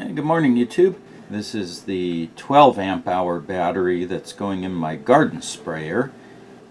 Good morning, YouTube. This is the 12 amp hour battery that's going in my garden sprayer.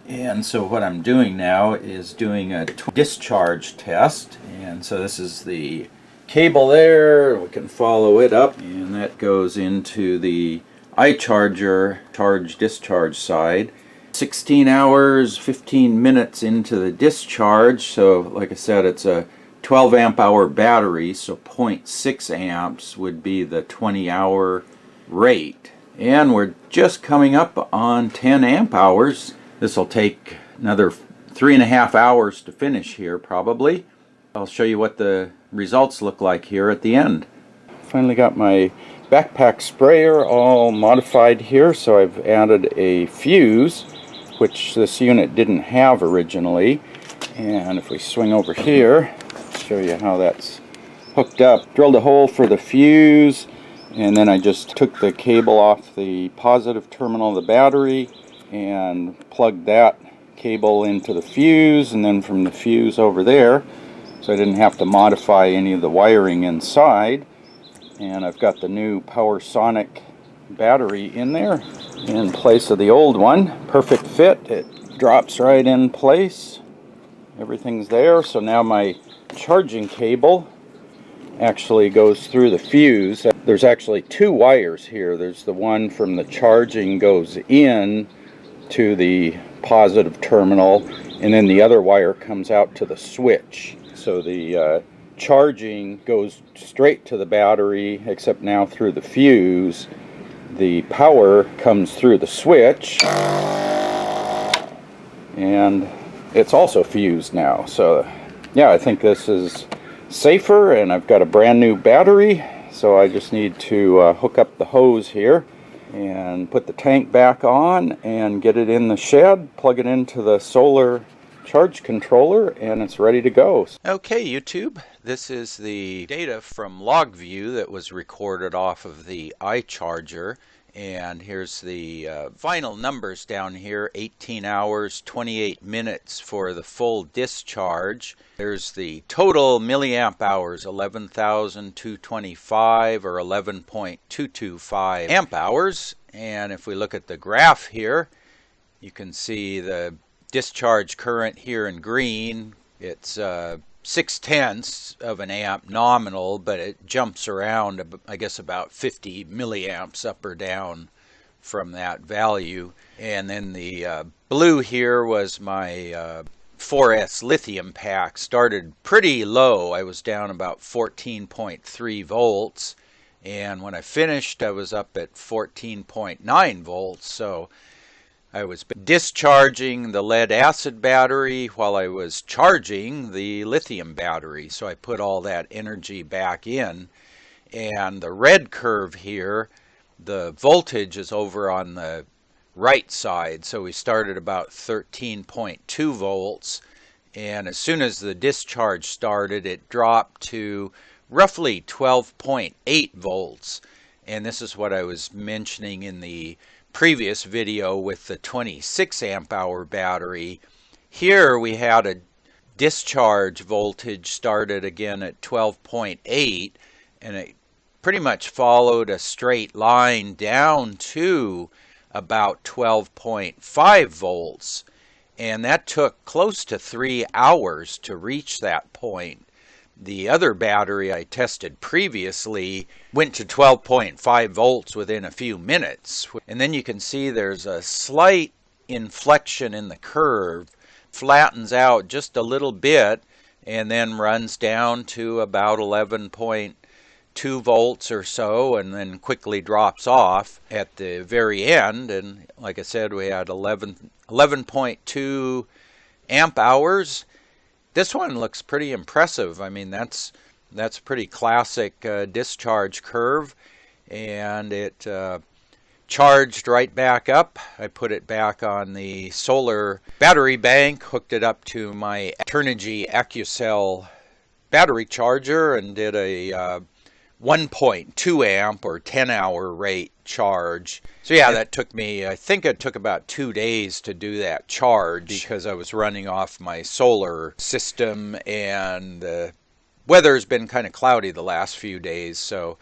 And so what I'm doing now is doing a discharge test. And so this is the cable there. We can follow it up, and that goes into the iCharger charge-discharge side. 16 hours, 15 minutes into the discharge. So like I said, it's a 12 amp hour battery, so 0.6 amps would be the 20-hour rate. And we're just coming up on 10 amp hours. This will take another 3.5 hours to finish here probably. I'll show you what the results look like here at the end. Finally got my backpack sprayer all modified here, so I've added a fuse, which this unit didn't have originally. And if we swing over here, show you how that's hooked up. Drilled a hole for the fuse, and then I just took the cable off the positive terminal of the battery and plugged that cable into the fuse, and then from the fuse over there, so I didn't have to modify any of the wiring inside. And I've got the new PowerSonic battery in there in place of the old one. Perfect fit. It drops right in place. Everything's there. So now my charging cable actually goes through the fuse. There's actually two wires here. There's the one from the charging goes in to the positive terminal, and then the other wire comes out to the switch. So the charging goes straight to the battery, except now through the fuse. The power comes through the switch, and it's also fused now. So yeah, I think this is safer, and I've got a brand new battery, so I just need to hook up the hose here and put the tank back on and get it in the shed, plug it into the solar charge controller, and it's ready to go. Okay, YouTube, this is the data from LogView that was recorded off of the iCharger. And here's the final numbers down here. 18 hours, 28 minutes for the full discharge. There's the total milliamp hours, 11,225 or 11.225 amp hours. And if we look at the graph here, you can see the discharge current here in green. It's 0.6 of an amp nominal, but it jumps around, I guess, about 50 milliamps up or down from that value. And then the blue here was my 4S lithium pack. Started pretty low. I was down about 14.3 volts, and when I finished I was up at 14.9 volts. So I was discharging the lead acid battery while I was charging the lithium battery. So I put all that energy back in. And the red curve here, the voltage is over on the right side. So we started about 13.2 volts. And as soon as the discharge started, it dropped to roughly 12.8 volts. And this is what I was mentioning in the previous video with the 26 amp hour battery. Here we had a discharge voltage started again at 12.8, and it pretty much followed a straight line down to about 12.5 volts, and that took close to 3 hours to reach that point. The other battery I tested previously went to 12.5 volts within a few minutes. And then you can see there's a slight inflection in the curve, flattens out just a little bit, and then runs down to about 11.2 volts or so, and then quickly drops off at the very end. And like I said, we had 11.2 amp hours. This one looks pretty impressive. I mean, that's a pretty classic discharge curve, and it charged right back up. I put it back on the solar battery bank, hooked it up to my Turnigy AccuCell battery charger, and did a 1.2 amp or 10-hour rate charge. So yeah, that took me, I think it took about 2 days to do that charge because I was running off my solar system, and the weather's been kind of cloudy the last few days. So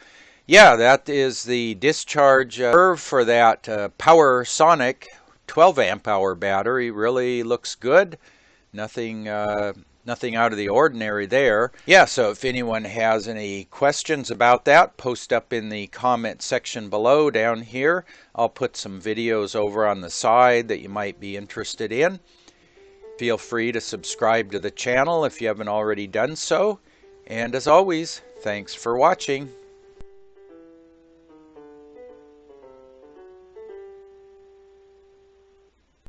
Yeah, that is the discharge curve for that Power Sonic 12 amp hour battery. Really looks good. Nothing out of the ordinary there. Yeah, so if anyone has any questions about that, post up in the comment section below down here. I'll put some videos over on the side that you might be interested in. Feel free to subscribe to the channel if you haven't already done so. And as always, thanks for watching.